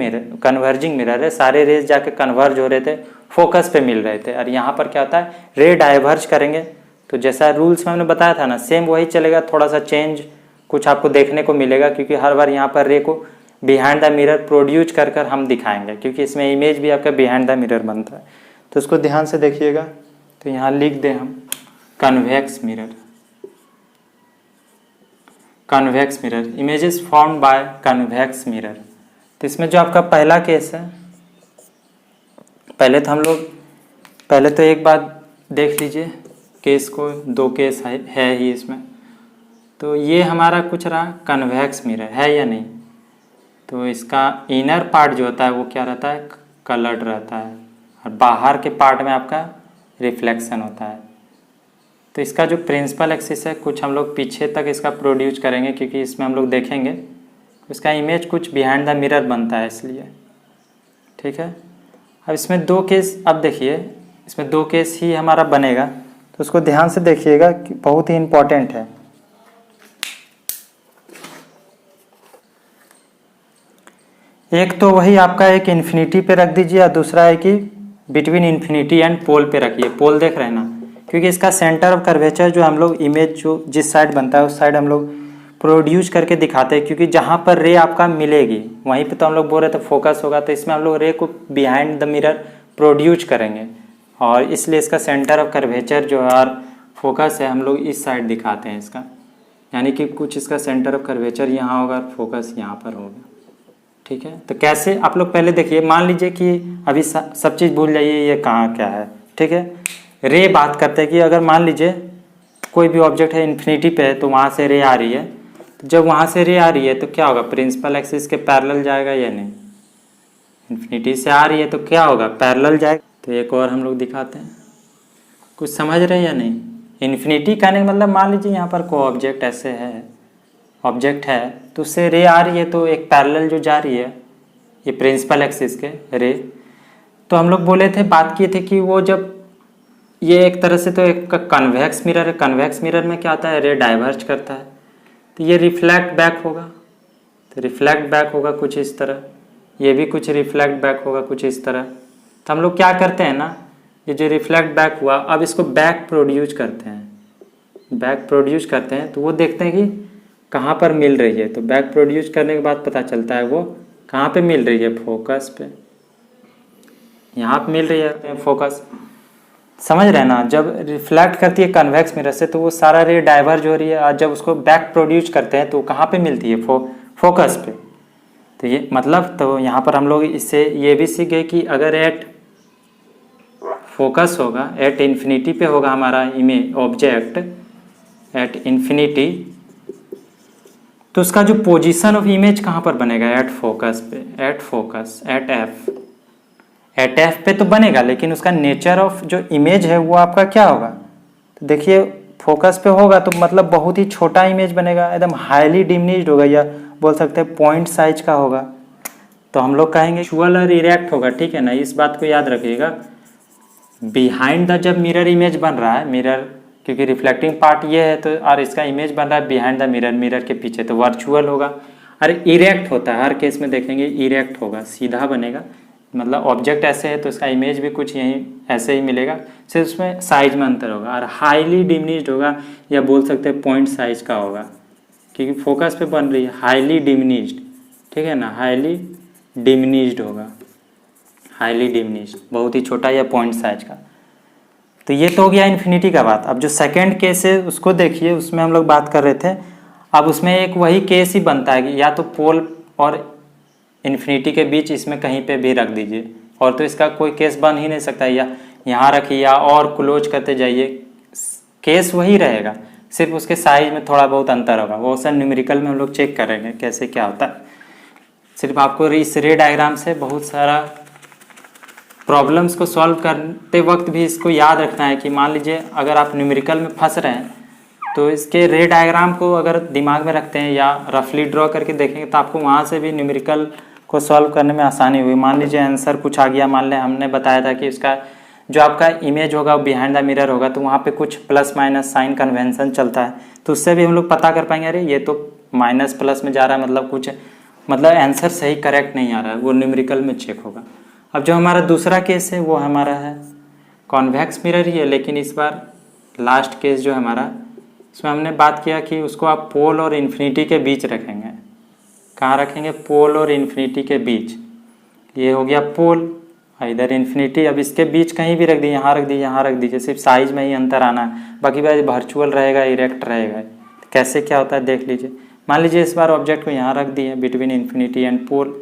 मिरर है, सारे रेज जाके कन्वर्ज हो रहे थे, फोकस पे मिल रहे थे। और यहाँ पर क्या होता है, रे डाइवर्ज करेंगे तो जैसा रूल्स में हमने बताया था ना, सेम वही चलेगा, थोड़ा सा चेंज कुछ आपको देखने को मिलेगा, क्योंकि हर बार यहाँ पर रे को बिहाइंड द मिरर प्रोड्यूस कर कर हम दिखाएंगे, क्योंकि इसमें इमेज भी आपका बिहाइंड द मिरर बनता है। तो उसको ध्यान से देखिएगा। तो यहाँ लिख दें हम convex mirror, convex mirror, images formed by convex mirror. तो इसमें जो आपका पहला केस है, पहले तो एक बात देख लीजिए केस को, 2 केस है ही इसमें। तो ये हमारा कुछ रहा कन्वेक्स मिरर है या नहीं, तो इसका इनर पार्ट जो होता है वो क्या रहता है, कलर्ड रहता है, और बाहर के पार्ट में आपका रिफ्लेक्शन होता है। तो इसका जो प्रिंसिपल एक्सिस है कुछ हम लोग पीछे तक इसका प्रोड्यूस करेंगे, क्योंकि इसमें हम लोग देखेंगे इसका इमेज कुछ बिहाइंड द मिरर बनता है, इसलिए ठीक है। अब इसमें 2 केस, अब देखिए इसमें 2 केस ही हमारा बनेगा, तो उसको ध्यान से देखिएगा कि बहुत ही इम्पोर्टेंट है। एक तो वही आपका एक इन्फिनिटी पे रख दीजिए, और दूसरा है कि बिटवीन इन्फिनिटी एंड पोल पे रखिए। पोल देख रहे हैं ना, क्योंकि इसका सेंटर ऑफ कर्वेचर जो हम लोग इमेज जो जिस साइड बनता है उस साइड हम लोग प्रोड्यूस करके दिखाते हैं, क्योंकि जहाँ पर रे आपका मिलेगी वहीं पे तो हम लोग बोल रहे थे फोकस होगा, तो इसमें हम लोग रे को बिहाइंड द मिरर प्रोड्यूस करेंगे, और इसलिए इसका सेंटर ऑफ कर्वेचर जो है और फोकस है हम लोग इस साइड दिखाते हैं इसका, यानी कि कुछ इसका सेंटर ऑफ कर्वेचर यहाँ होगा और फोकस यहाँ पर होगा, ठीक है। तो कैसे आप लोग पहले देखिए, मान लीजिए कि अभी सब चीज़ भूल जाइए, ये कहाँ क्या है, ठीक है। रे बात करते हैं कि अगर मान लीजिए कोई भी ऑब्जेक्ट है इन्फिनिटी पे है, तो वहाँ से रे आ रही है, तो जब वहाँ से रे आ रही है तो क्या होगा, प्रिंसिपल एक्सिस के पैरेलल जाएगा या नहीं, इन्फिनिटी से आ रही है तो क्या होगा, पैरेलल जाएगा। तो एक और हम लोग दिखाते हैं, कुछ समझ रहे हैं या नहीं। इन्फिनिटी कहने का मतलब मान लीजिए यहाँ पर कोई ऑब्जेक्ट ऐसे है, ऑब्जेक्ट है तो उससे रे आ रही है, तो एक पैरेलल जो जा रही है ये प्रिंसिपल एक्सिस के रे, तो हम लोग बोले थे, बात किए थे कि वो जब ये एक तरह से तो एक कन्वेक्स मिरर है, कन्वेक्स मिरर में क्या होता है, रे डाइवर्ज करता है, तो ये रिफ्लेक्ट बैक होगा, तो रिफ्लेक्ट बैक होगा कुछ इस तरह, ये भी कुछ रिफ्लेक्ट बैक होगा कुछ इस तरह। तो हम लोग क्या करते हैं ना, ये जो रिफ्लेक्ट बैक हुआ अब इसको बैक प्रोड्यूस करते हैं, बैक प्रोड्यूस करते हैं, तो वो देखते हैं कि कहाँ पर मिल रही है। तो बैक प्रोड्यूस करने के बाद पता चलता है वो कहाँ पे मिल रही है, फोकस पे, यहाँ पे मिल रही है फोकस, समझ रहे हैं ना। जब रिफ्लेक्ट करती है कन्वेक्स मिरर से तो वो सारा रे डाइवर्ज हो रही है, और जब उसको बैक प्रोड्यूस करते हैं तो कहाँ पे मिलती है, फोकस पे। तो ये मतलब, तो यहाँ पर हम लोग इससे ये भी सीख गए कि अगर एट फोकस होगा, एट इन्फिनिटी पे होगा हमारा इमेज ऑब्जेक्ट एट इन्फिनिटी, तो उसका जो पोजीशन ऑफ इमेज कहाँ पर बनेगा, एट फोकस पे, एट फोकस, एट एफ पे तो बनेगा, लेकिन उसका नेचर ऑफ जो इमेज है वो आपका क्या होगा। तो देखिए फोकस पे होगा तो मतलब बहुत ही छोटा इमेज बनेगा, एकदम हाईली डिमिनिश्ड होगा, या बोल सकते हैं पॉइंट साइज का होगा। तो हम लोग कहेंगे विजुअल और इरेक्ट होगा, ठीक है ना, इस बात को याद रखिएगा। बिहाइंड द जब मिरर इमेज बन रहा है, मिरर क्योंकि रिफ्लेक्टिंग पार्ट ये है, तो और इसका इमेज बन रहा है बिहाइंड द मिरर, मिरर के पीछे, तो वर्चुअल होगा। और इरेक्ट होता है, हर केस में देखेंगे इरेक्ट होगा, सीधा बनेगा, मतलब ऑब्जेक्ट ऐसे है तो इसका इमेज भी कुछ यहीं ऐसे ही मिलेगा, सिर्फ उसमें साइज में अंतर होगा। और हाईली डिमिनिश्ड होगा, या बोल सकते हैं पॉइंट साइज का होगा, क्योंकि फोकस पे बन रही है, हाईली डिमिनिश्ड, ठीक है ना, हाईली डिमिनिश्ड होगा, हाईली डिमिनिश्ड, बहुत ही छोटा या पॉइंट साइज का। तो ये तो हो गया इन्फिनिटी का बात। अब जो सेकेंड केस है उसको देखिए, उसमें हम लोग बात कर रहे थे, अब उसमें एक वही केस ही बनता है कि या तो पोल और इन्फिनिटी के बीच इसमें कहीं पे भी रख दीजिए, और तो इसका कोई केस बन ही नहीं सकता, या यहाँ रखिए या और क्लोज करते जाइए, केस वही रहेगा, सिर्फ उसके साइज में थोड़ा बहुत अंतर होगा। वो सर न्यूमेरिकल में हम लोग चेक करेंगे कैसे क्या होता है। सिर्फ आपको इस रे डायग्राम से बहुत सारा प्रॉब्लम्स को सॉल्व करते वक्त भी इसको याद रखना है कि मान लीजिए अगर आप न्यूमेरिकल में फंस रहे हैं तो इसके रे डायग्राम को अगर दिमाग में रखते हैं या रफली ड्रॉ करके देखेंगे तो आपको वहाँ से भी न्यूमेरिकल को सॉल्व करने में आसानी हुई। मान लीजिए आंसर कुछ आ गया, मान लें हमने बताया था कि उसका जो आपका इमेज होगा वो बिहाइंड द मिरर होगा, तो वहाँ पे कुछ प्लस माइनस साइन कन्वेंशन चलता है, तो उससे भी हम लोग पता कर पाएंगे अरे ये तो माइनस प्लस में जा रहा है, मतलब कुछ आंसर सही करेक्ट नहीं आ रहा है, वो न्यूमेरिकल में चेक होगा। अब जो हमारा दूसरा केस है वो हमारा है कॉन्वेक्स मिरर ही है, लेकिन इस बार लास्ट केस जो हमारा, इसमें हमने बात किया कि उसको आप पोल और इन्फिनिटी के बीच रखेंगे। कहाँ रखेंगे? पोल और इन्फिनिटी के बीच। ये हो गया पोल, इधर इन्फिनिटी। अब इसके बीच कहीं भी रख दी, यहाँ रख दी, यहाँ रख दीजिए, सिर्फ साइज में ही अंतर आना है, बाकी बात वर्चुअल रहेगा, इरेक्ट रहेगा। तो कैसे क्या होता है देख लीजिए। मान लीजिए इस बार ऑब्जेक्ट को यहाँ रख दिए बिटवीन इन्फिनिटी एंड पोल।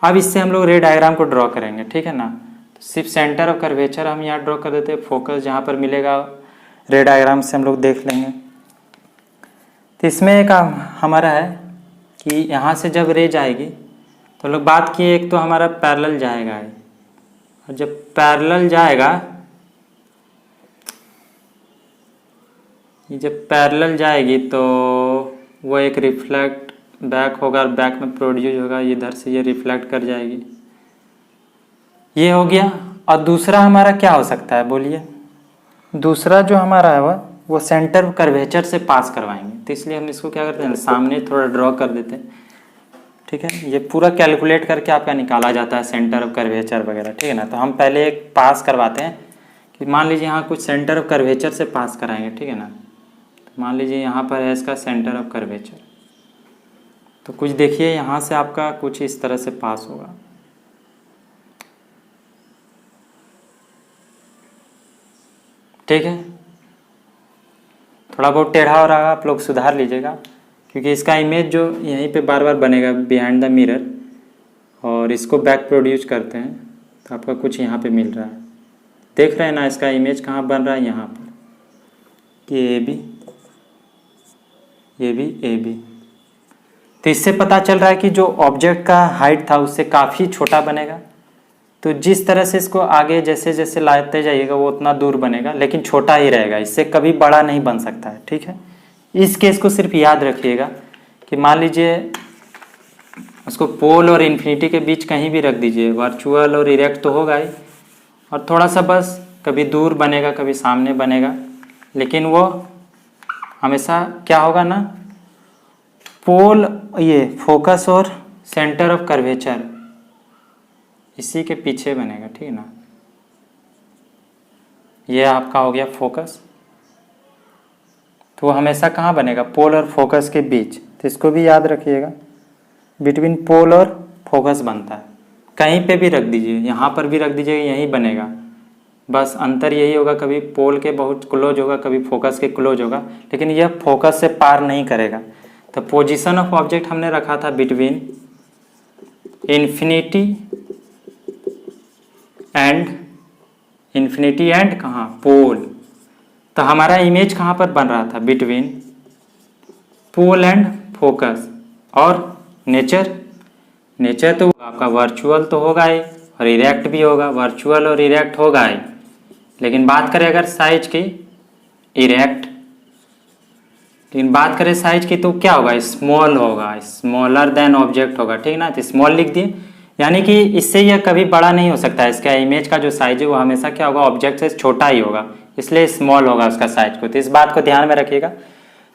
अब इससे हम लोग रे डायग्राम को ड्रॉ करेंगे, ठीक है ना। तो सिर्फ सेंटर ऑफ कर्वेचर हम यहाँ ड्रॉ कर देते हैं, फोकस जहाँ पर मिलेगा रे डायग्राम से हम लोग देख लेंगे। तो इसमें एक हमारा है कि यहाँ से जब रे जाएगी तो लोग बात किए, एक तो हमारा पैरेलल जाएगा, और जब पैरेलल जाएगा, ये जब पैरेलल जाएगी तो वो एक रिफ्लेक्ट बैक होगा और बैक में प्रोड्यूस होगा, इधर से ये रिफ्लेक्ट कर जाएगी। ये हो गया। और दूसरा हमारा क्या हो सकता है बोलिए? दूसरा जो हमारा है वो सेंटर कर्वेचर से पास करवाएंगे, तो इसलिए हम इसको क्या करते हैं, सामने थोड़ा ड्रॉ कर देते हैं, ठीक है। ये पूरा कैलकुलेट करके आपका निकाला जाता है सेंटर ऑफ कर्वेचर वगैरह, ठीक है ना। तो हम पहले एक पास करवाते हैं कि मान लीजिए यहाँ कुछ सेंटर ऑफ कर्वेचर से पास कराएंगे, ठीक है ना। तो मान लीजिए यहाँ पर है इसका सेंटर ऑफ कर्वेचर, तो कुछ देखिए यहाँ से आपका कुछ इस तरह से पास होगा, ठीक है। थोड़ा बहुत टेढ़ा हो रहा है, आप लोग सुधार लीजिएगा, क्योंकि इसका इमेज जो यहीं पे बार बार बनेगा बिहाइंड द मिरर, और इसको बैक प्रोड्यूस करते हैं तो आपका कुछ यहाँ पे मिल रहा है, देख रहे हैं ना। इसका इमेज कहाँ बन रहा है? यहाँ पर, ये बी, ये भी ए बी। तो इससे पता चल रहा है कि जो ऑब्जेक्ट का हाइट था उससे काफ़ी छोटा बनेगा। तो जिस तरह से इसको आगे जैसे जैसे लाते जाइएगा वो उतना दूर बनेगा, लेकिन छोटा ही रहेगा, इससे कभी बड़ा नहीं बन सकता है, ठीक है। इस केस को सिर्फ याद रखिएगा कि मान लीजिए उसको पोल और इन्फिनिटी के बीच कहीं भी रख दीजिए, वर्चुअल और इरेक्ट तो होगा ही, और थोड़ा सा बस कभी दूर बनेगा कभी सामने बनेगा, लेकिन वो हमेशा क्या होगा ना, पोल, ये फोकस और सेंटर ऑफ कर्वेचर इसी के पीछे बनेगा, ठीक है ना। ये आपका हो गया फोकस, तो वो हमेशा कहाँ बनेगा? पोल और फोकस के बीच। तो इसको भी याद रखिएगा, बिटवीन पोल और फोकस बनता है। कहीं पे भी रख दीजिए, यहाँ पर भी रख दीजिएगा, यहीं बनेगा, बस अंतर यही होगा, कभी पोल के बहुत क्लोज होगा, कभी फोकस के क्लोज होगा, लेकिन यह फोकस से पार नहीं करेगा। तो पोजीशन ऑफ ऑब्जेक्ट हमने रखा था बिटवीन इन्फिनिटी एंड कहाँ? पोल। तो हमारा इमेज कहाँ पर बन रहा था? Between pole and focus. और नेचर तो आपका वर्चुअल तो होगा ही और इरेक्ट भी होगा, वर्चुअल और इरेक्ट होगा ही, लेकिन बात करें अगर साइज की, इरेक्ट, लेकिन बात करें साइज की तो क्या होगा? स्मॉल होगा, स्मॉलर देन ऑब्जेक्ट होगा, ठीक ना। तो स्मॉल लिख दिए, यानी कि इससे यह कभी बड़ा नहीं हो सकता है। इसका इमेज का जो साइज है वो हमेशा क्या होगा? ऑब्जेक्ट से छोटा ही होगा, इसलिए स्मॉल होगा उसका साइज को। तो इस बात को ध्यान में रखिएगा।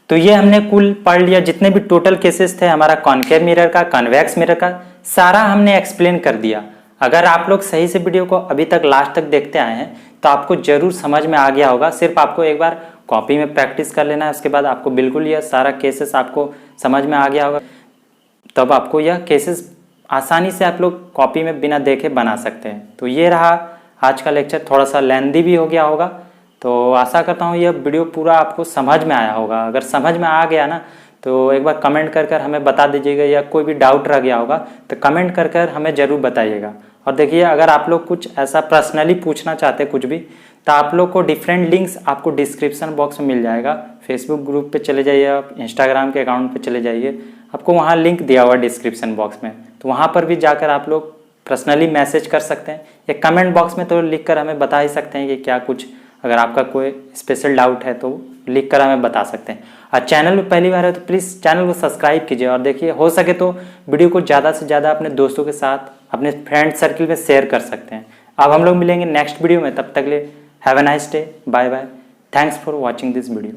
तो ये हमने कुल पढ़ लिया, जितने भी टोटल केसेस थे हमारा कॉनकेव मिरर का, कन्वेक्स मिरर का, सारा हमने एक्सप्लेन कर दिया। अगर आप लोग सही से वीडियो को अभी तक लास्ट तक देखते आए हैं तो आपको जरूर समझ में आ गया होगा। सिर्फ आपको एक बार कॉपी में प्रैक्टिस कर लेना है, उसके बाद आपको बिल्कुल यह सारा केसेस आपको समझ में आ गया होगा। तब आपको यह केसेस आसानी से आप लोग कॉपी में बिना देखे बना सकते हैं। तो ये रहा आज का लेक्चर, थोड़ा सा लेंदी भी हो गया होगा, तो आशा करता हूँ यह वीडियो पूरा आपको समझ में आया होगा। अगर समझ में आ गया ना तो एक बार कमेंट कर कर हमें बता दीजिएगा, या कोई भी डाउट रह गया होगा तो कमेंट कर कर हमें ज़रूर बताइएगा। और देखिए, अगर आप लोग कुछ ऐसा पर्सनली पूछना चाहते हैं कुछ भी, तो आप लोग को डिफरेंट लिंक्स आपको डिस्क्रिप्शन बॉक्स में मिल जाएगा। फेसबुक ग्रुप पे चले जाइए, आप इंस्टाग्राम के अकाउंट पे चले जाइए, आपको वहाँ लिंक दिया हुआ डिस्क्रिप्शन बॉक्स में, तो वहाँ पर भी जाकर आप लोग पर्सनली मैसेज कर सकते हैं, या कमेंट बॉक्स में तो लिख कर हमें बता ही सकते हैं कि क्या कुछ, अगर आपका कोई स्पेशल डाउट है तो लिख कर हमें बता सकते हैं। और चैनल में पहली बार है तो प्लीज़ चैनल को सब्सक्राइब कीजिए और देखिए, हो सके तो वीडियो को ज़्यादा से ज़्यादा अपने दोस्तों के साथ, अपने फ्रेंड सर्किल में शेयर कर सकते हैं। अब हम लोग मिलेंगे नेक्स्ट वीडियो में, तब तक के लिए have a nice day, bye bye, thanks for watching this video.